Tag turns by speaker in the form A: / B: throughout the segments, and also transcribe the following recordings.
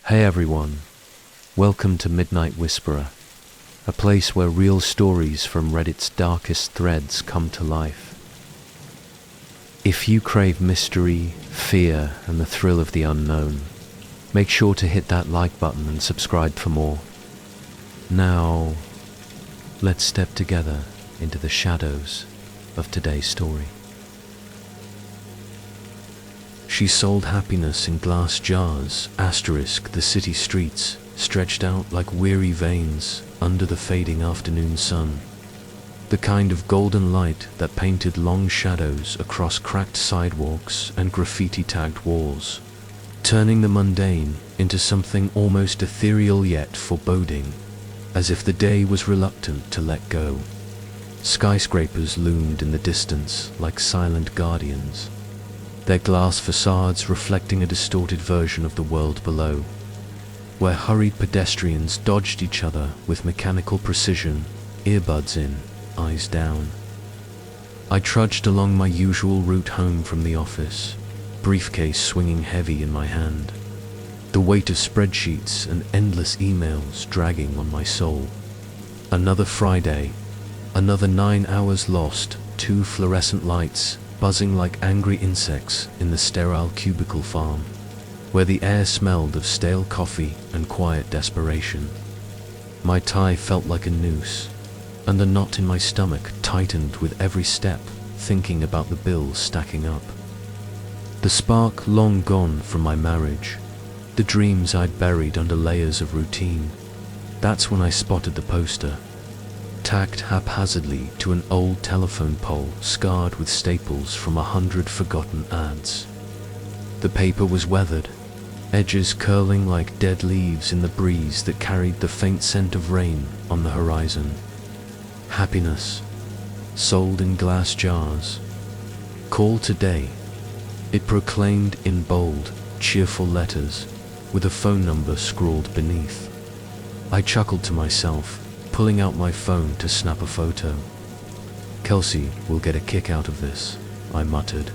A: Hey everyone, welcome to Midnight Whisperer, a place where real stories from Reddit's darkest threads come to life. If you crave mystery, fear, and the thrill of the unknown, make sure to hit that like button and subscribe for more. Now, let's step together into the shadows of today's story. She sold happiness in glass jars, the city streets, stretched out like weary veins under the fading afternoon sun. The kind of golden light that painted long shadows across cracked sidewalks and graffiti-tagged walls, turning the mundane into something almost ethereal yet foreboding, as if the day was reluctant to let go. Skyscrapers loomed in the distance like silent guardians, their glass facades reflecting a distorted version of the world below, where hurried pedestrians dodged each other with mechanical precision, earbuds in, eyes down. I trudged along my usual route home from the office, briefcase swinging heavy in my hand, the weight of spreadsheets and endless emails dragging on my soul. Another Friday, another 9 hours lost, 2 fluorescent lights buzzing like angry insects in the sterile cubicle farm, where the air smelled of stale coffee and quiet desperation. My tie felt like a noose, and the knot in my stomach tightened with every step, thinking about the bills stacking up. The spark long gone from my marriage, the dreams I'd buried under layers of routine. That's when I spotted the poster, tacked haphazardly to an old telephone pole scarred with staples from 100 forgotten ads. The paper was weathered, edges curling like dead leaves in the breeze that carried the faint scent of rain on the horizon. Happiness, sold in glass jars. Call today. It proclaimed in bold, cheerful letters, with a phone number scrawled beneath. I chuckled to myself, pulling out my phone to snap a photo. "Kelsey will get a kick out of this," I muttered,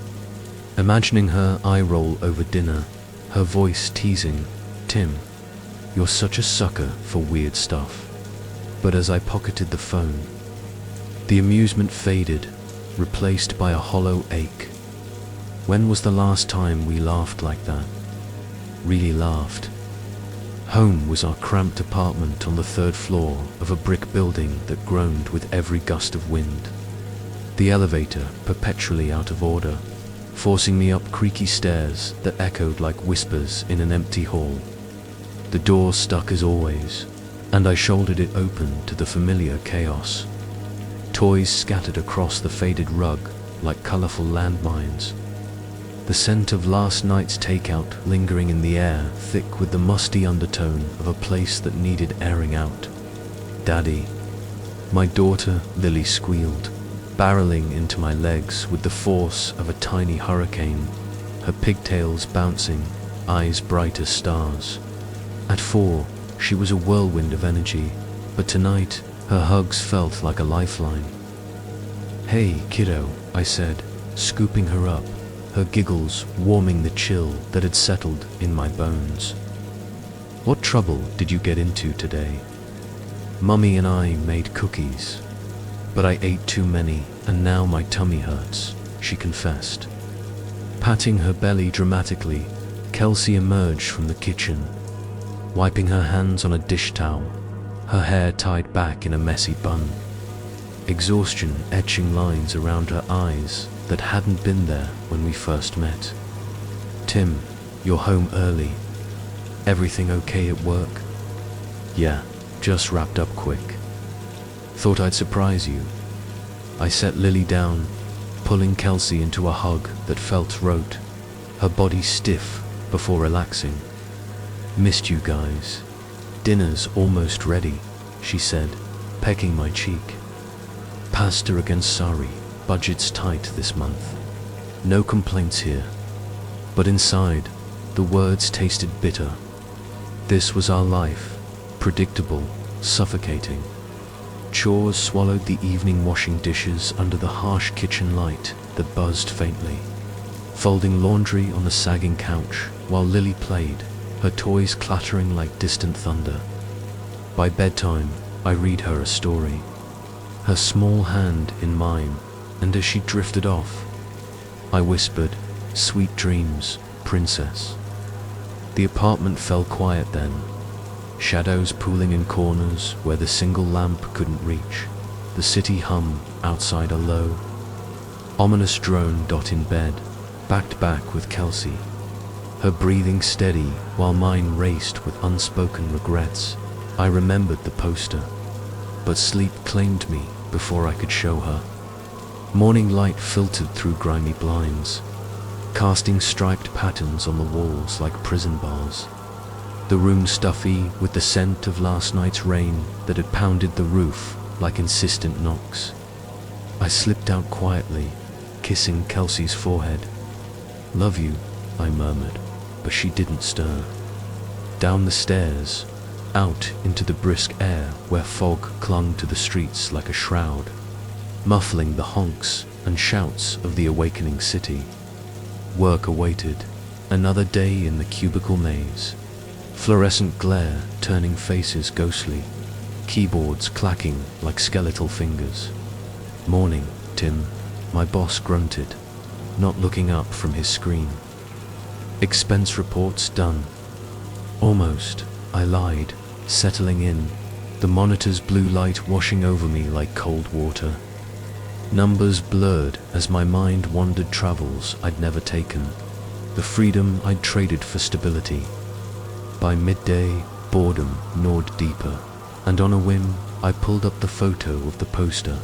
A: imagining her eye roll over dinner, her voice teasing, "Tim, you're such a sucker for weird stuff." But as I pocketed the phone, the amusement faded, replaced by a hollow ache. When was the last time we laughed like that? Really laughed. Home was our cramped apartment on the 3rd floor of a brick building that groaned with every gust of wind. The elevator perpetually out of order, forcing me up creaky stairs that echoed like whispers in an empty hall. The door stuck as always, and I shouldered it open to the familiar chaos. Toys scattered across the faded rug like colorful landmines. The scent of last night's takeout lingering in the air, thick with the musty undertone of a place that needed airing out. "Daddy." My daughter, Lily, squealed, barreling into my legs with the force of a tiny hurricane, her pigtails bouncing, eyes bright as stars. At 4, she was a whirlwind of energy, but tonight her hugs felt like a lifeline. "Hey, kiddo," I said, scooping her up, her giggles warming the chill that had settled in my bones. "What trouble did you get into today?" "Mummy and I made cookies, but I ate too many and now my tummy hurts," she confessed. Patting her belly dramatically, Kelsey emerged from the kitchen, wiping her hands on a dish towel, her hair tied back in a messy bun, exhaustion etching lines around her eyes that hadn't been there when we first met. "Tim, you're home early. Everything okay at work?" "Yeah, just wrapped up quick. Thought I'd surprise you." I set Lily down, pulling Kelsey into a hug that felt rote, her body stiff before relaxing. "Missed you guys. Dinner's almost ready," she said, pecking my cheek. "Pasta against sari. Budget's tight this month. No complaints here." But inside, the words tasted bitter. This was our life, predictable, suffocating. Chores swallowed the evening washing dishes under the harsh kitchen light that buzzed faintly, folding laundry on the sagging couch while Lily played, her toys clattering like distant thunder. By bedtime, I read her a story, her small hand in mine, and as she drifted off, I whispered, "Sweet dreams, princess." The apartment fell quiet then, shadows pooling in corners where the single lamp couldn't reach, the city hum outside a low, ominous drone. In bed, back with Kelsey, her breathing steady while mine raced with unspoken regrets. I remembered the poster, but sleep claimed me before I could show her. Morning light filtered through grimy blinds, casting striped patterns on the walls like prison bars. The room stuffy with the scent of last night's rain that had pounded the roof like insistent knocks. I slipped out quietly, kissing Kelsey's forehead. "Love you," I murmured, but she didn't stir. Down the stairs, out into the brisk air where fog clung to the streets like a shroud, muffling the honks and shouts of the awakening city. Work awaited, another day in the cubicle maze, fluorescent glare turning faces ghostly, keyboards clacking like skeletal fingers. "Morning, Tim," my boss grunted, not looking up from his screen. "Expense reports done." "Almost," I lied, settling in, the monitor's blue light washing over me like cold water. Numbers blurred as my mind wandered travels I'd never taken, the freedom I'd traded for stability. By midday, boredom gnawed deeper, and on a whim, I pulled up the photo of the poster.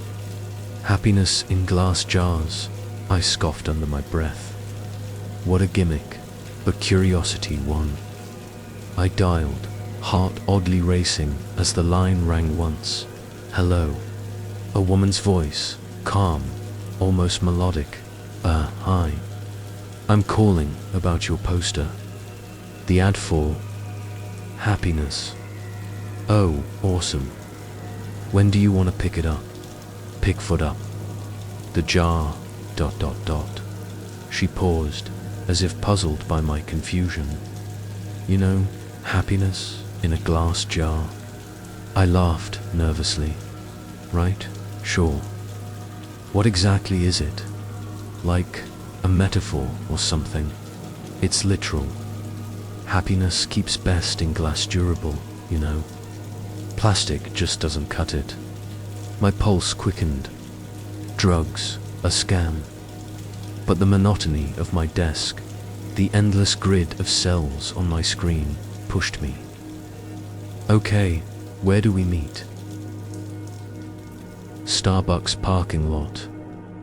A: "Happiness in glass jars," I scoffed under my breath. What a gimmick, but curiosity won. I dialed, heart oddly racing as the line rang once. "Hello." A woman's voice, calm, almost melodic. Hi. "I'm calling about your poster. The ad for Happiness." "Oh, awesome. When do you want to pick it up?" "Pick foot up. The jar, ... She paused, as if puzzled by my confusion. "You know, happiness in a glass jar." I laughed nervously. "Right, sure. What exactly is it? Like a metaphor or something?" "It's literal. Happiness keeps best in glass durable, you know. Plastic just doesn't cut it." My pulse quickened. Drugs, a scam. But the monotony of my desk, the endless grid of cells on my screen, pushed me. "Okay, where do we meet?" "Starbucks parking lot.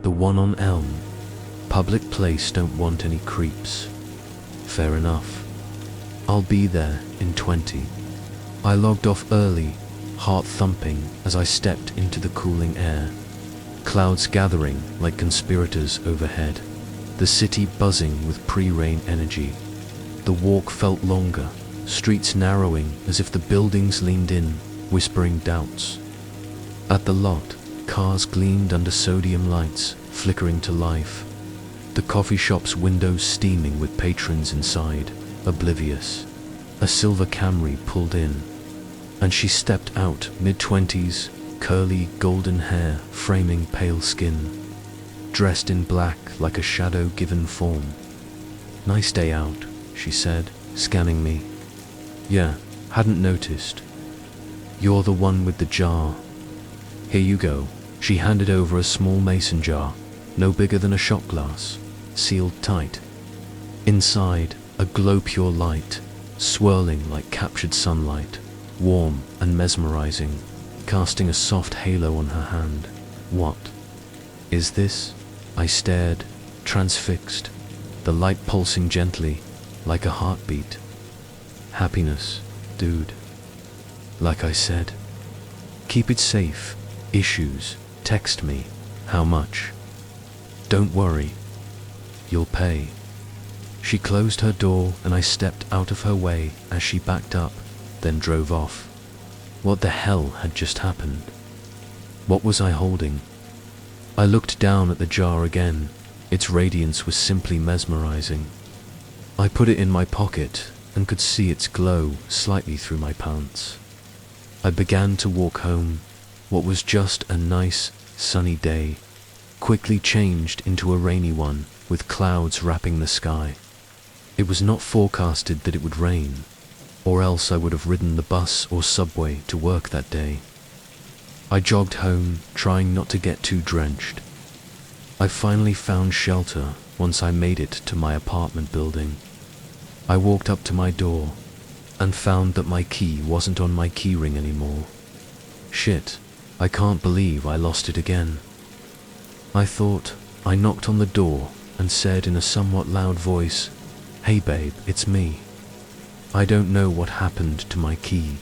A: The one on Elm. Public place, don't want any creeps." "Fair enough. I'll be there in 20. I logged off early, heart thumping as I stepped into the cooling air. Clouds gathering like conspirators overhead, the city buzzing with pre-rain energy. The walk felt longer, streets narrowing as if the buildings leaned in, whispering doubts. At the lot, cars gleamed under sodium lights, flickering to life. The coffee shop's windows steaming with patrons inside, oblivious. A silver Camry pulled in, and she stepped out, mid-20s, curly golden hair framing pale skin, dressed in black like a shadow given form. "Nice day out," she said, scanning me. "Yeah, hadn't noticed. You're the one with the jar. Here you go." She handed over a small mason jar, no bigger than a shot glass, sealed tight. Inside, a glow-pure light, swirling like captured sunlight, warm and mesmerizing, casting a soft halo on her hand. "What is this?" I stared, transfixed, the light pulsing gently, like a heartbeat. "Happiness, dude. Like I said. Keep it safe. Issues, text me. How much? Don't worry. You'll pay." She closed her door and I stepped out of her way as she backed up, then drove off. What the hell had just happened? What was I holding? I looked down at the jar again. Its radiance was simply mesmerizing. I put it in my pocket and could see its glow slightly through my pants. I began to walk home. What was just a nice, sunny day quickly changed into a rainy one, with clouds wrapping the sky. It was not forecasted that it would rain, or else I would have ridden the bus or subway to work that day. I jogged home, trying not to get too drenched. I finally found shelter once I made it to my apartment building. I walked up to my door and found that my key wasn't on my keyring anymore. Shit, I can't believe I lost it again. I thought. I knocked on the door and said in a somewhat loud voice, "Hey babe, it's me." I don't know what happened to my key.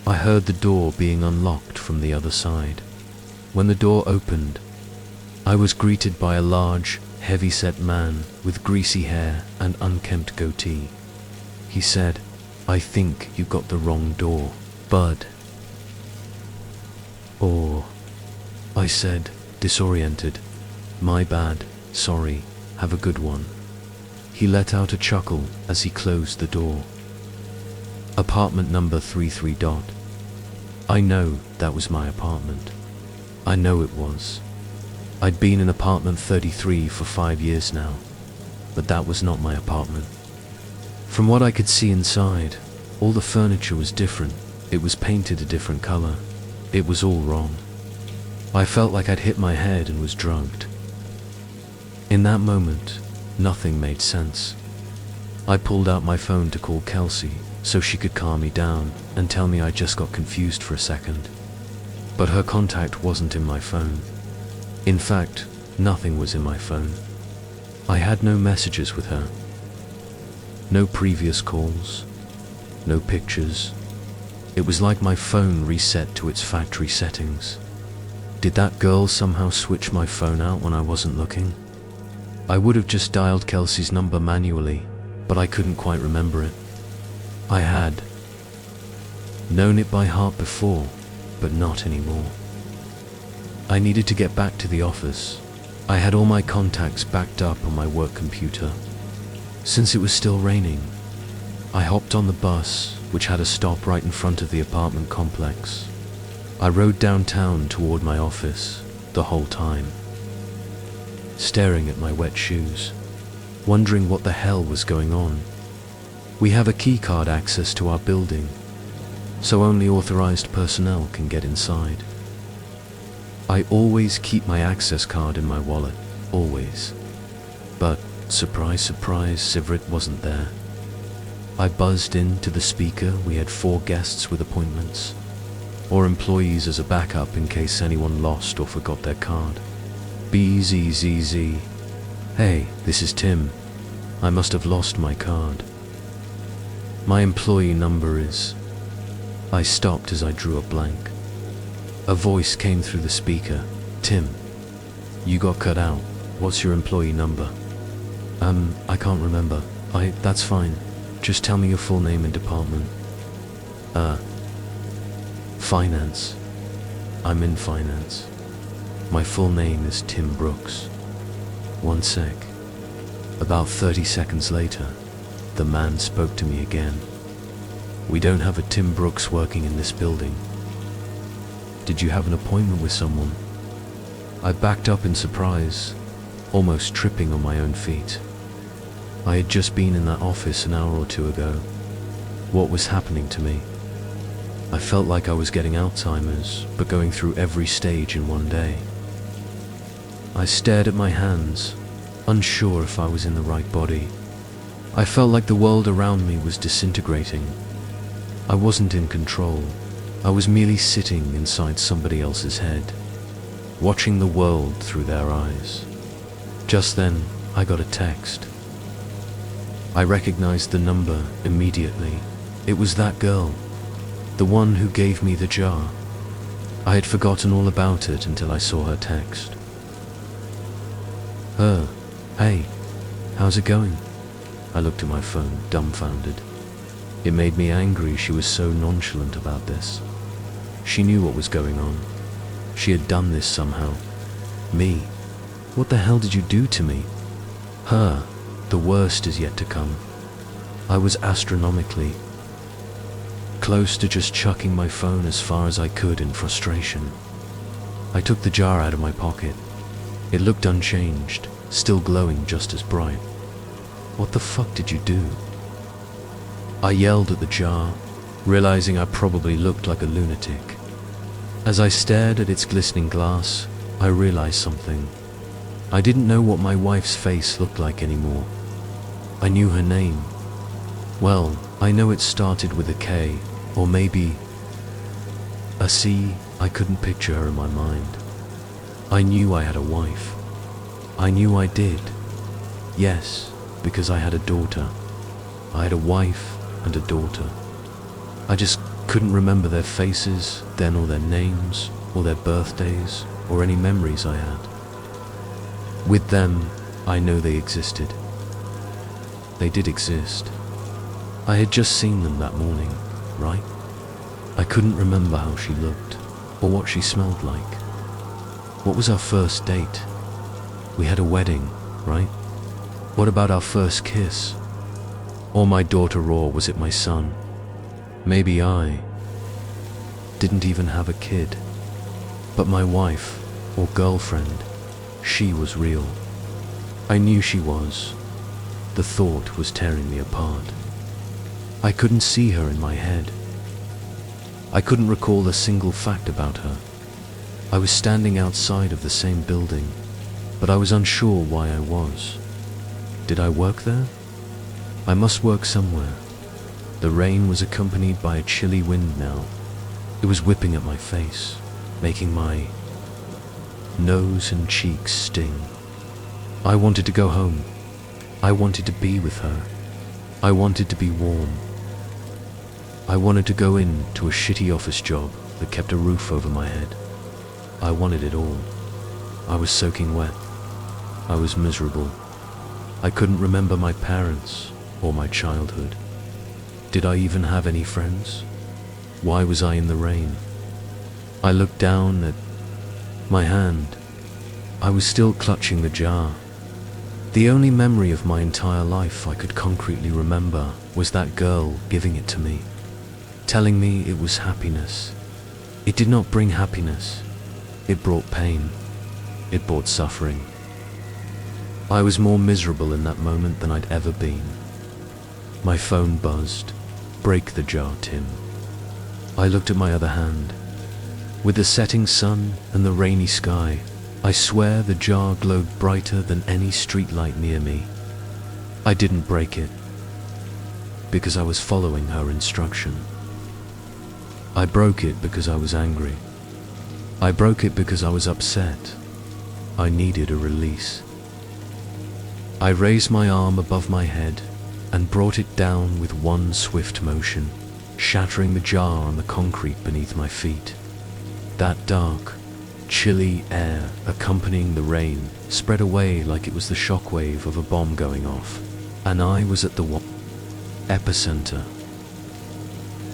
A: I heard the door being unlocked from the other side. When the door opened, I was greeted by a large, heavy-set man with greasy hair and unkempt goatee. He said, "I think you got the wrong door, bud." Or, I said, disoriented, "My bad, sorry, have a good one." He let out a chuckle as he closed the door. Apartment number 33 dot. I know that was my apartment. I know it was. I'd been in apartment 33 for 5 years now, but that was not my apartment. From what I could see inside, all the furniture was different. It was painted a different color. It was all wrong. I felt like I'd hit my head and was drugged. In that moment, nothing made sense. I pulled out my phone to call Kelsey so she could calm me down and tell me I just got confused for a second. But her contact wasn't in my phone. In fact, nothing was in my phone. I had no messages with her. No previous calls. No pictures. It was like my phone reset to its factory settings. Did that girl somehow switch my phone out when I wasn't looking? I would have just dialed Kelsey's number manually, but I couldn't quite remember it. I had known it by heart before, but not anymore. I needed to get back to the office. I had all my contacts backed up on my work computer. Since it was still raining, I hopped on the bus, which had a stop right in front of the apartment complex. I rode downtown toward my office the whole time, staring at my wet shoes, wondering what the hell was going on. We have a keycard access to our building, so only authorized personnel can get inside. I always keep my access card in my wallet, always. But, surprise, surprise, Sivrit wasn't there. I buzzed into the speaker. We had 4 guests with appointments, or employees as a backup in case anyone lost or forgot their card. BZZZ. Hey, this is Tim. I must have lost my card. My employee number is... I stopped as I drew a blank. A voice came through the speaker. Tim, you got cut out. What's your employee number? I can't remember. That's fine. Just tell me your full name and department. Finance. I'm in finance. My full name is Tim Brooks. One sec. About 30 seconds later, the man spoke to me again. We don't have a Tim Brooks working in this building. Did you have an appointment with someone? I backed up in surprise, almost tripping on my own feet. I had just been in that office an hour or 2 ago. What was happening to me? I felt like I was getting Alzheimer's, but going through every stage in one day. I stared at my hands, unsure if I was in the right body. I felt like the world around me was disintegrating. I wasn't in control. I was merely sitting inside somebody else's head, watching the world through their eyes. Just then, I got a text. I recognized the number immediately. It was that girl, the one who gave me the jar. I had forgotten all about it until I saw her text. Hey, how's it going? I looked at my phone, dumbfounded. It made me angry she was so nonchalant about this. She knew what was going on. She had done this somehow. Me? What the hell did you do to me? Her? The worst is yet to come. I was astronomically close to just chucking my phone as far as I could in frustration. I took the jar out of my pocket. It looked unchanged, still glowing just as bright. What the fuck did you do? I yelled at the jar, realizing I probably looked like a lunatic. As I stared at its glistening glass, I realized something. I didn't know what my wife's face looked like anymore. I knew her name. Well, I know it started with a K, or maybe a C. I couldn't picture her in my mind. I knew I had a wife. I knew I did. Yes, because I had a daughter. I had a wife and a daughter. I just couldn't remember their faces then, or their names, or their birthdays, or any memories I had. With them, I know they existed. They did exist. I had just seen them that morning, right? I couldn't remember how she looked, or what she smelled like. What was our first date? We had a wedding, right? What about our first kiss? Or my daughter, or was it my son? Maybe I didn't even have a kid. But my wife, or girlfriend, she was real. I knew she was. The thought was tearing me apart. I couldn't see her in my head. I couldn't recall a single fact about her. I was standing outside of the same building, but I was unsure why I was. Did I work there? I must work somewhere. The rain was accompanied by a chilly wind now. It was whipping at my face, making my nose and cheeks sting. I wanted to go home. I wanted to be with her. I wanted to be warm. I wanted to go in to a shitty office job that kept a roof over my head. I wanted it all. I was soaking wet. I was miserable. I couldn't remember my parents or my childhood. Did I even have any friends? Why was I in the rain? I looked down at my hand. I was still clutching the jar. The only memory of my entire life I could concretely remember was that girl giving it to me, telling me it was happiness. It did not bring happiness. It brought pain. It brought suffering. I was more miserable in that moment than I'd ever been. My phone buzzed. Break the jar, Tim. I looked at my other hand. With the setting sun and the rainy sky, I swear the jar glowed brighter than any streetlight near me. I didn't break it, because I was following her instruction. I broke it because I was angry. I broke it because I was upset. I needed a release. I raised my arm above my head and brought it down with one swift motion, shattering the jar on the concrete beneath my feet. That dark, chilly air accompanying the rain spread away like it was the shockwave of a bomb going off, and I was at the epicenter.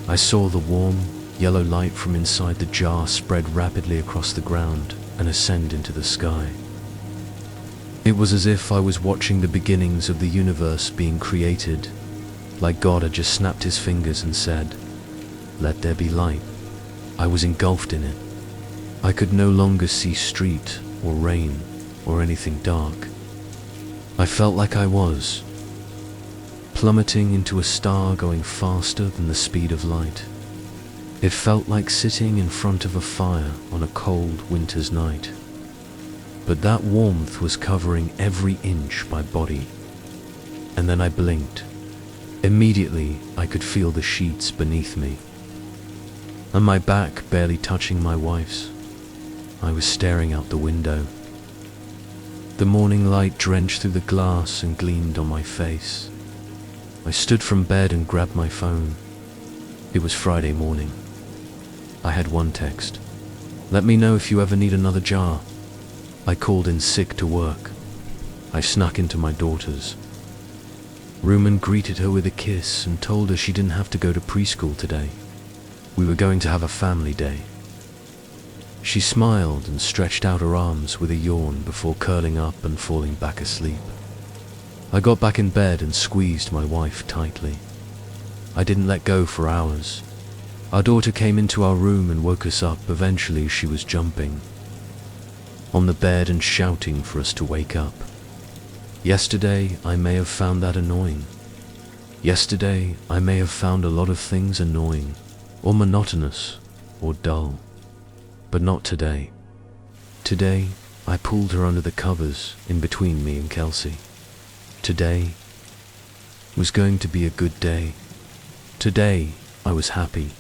A: I saw the warm, yellow light from inside the jar spread rapidly across the ground and ascend into the sky. It was as if I was watching the beginnings of the universe being created, like God had just snapped his fingers and said, "Let there be light." I was engulfed in it. I could no longer see street or rain or anything dark. I felt like I was plummeting into a star going faster than the speed of light. It felt like sitting in front of a fire on a cold winter's night. But that warmth was covering every inch my body. And then I blinked. Immediately, I could feel the sheets beneath me, and my back barely touching my wife's. I was staring out the window. The morning light drenched through the glass and gleamed on my face. I stood from bed and grabbed my phone. It was Friday morning. I had one text. "Let me know if you ever need another jar." I called in sick to work. I snuck into my daughter's room and greeted her with a kiss and told her she didn't have to go to preschool today. We were going to have a family day. She smiled and stretched out her arms with a yawn before curling up and falling back asleep. I got back in bed and squeezed my wife tightly. I didn't let go for hours. Our daughter came into our room and woke us up. Eventually she was jumping on the bed and shouting for us to wake up. Yesterday I may have found that annoying. Yesterday I may have found a lot of things annoying, or monotonous, or dull. But not today. Today I pulled her under the covers in between me and Kelsey. Today was going to be a good day. Today I was happy.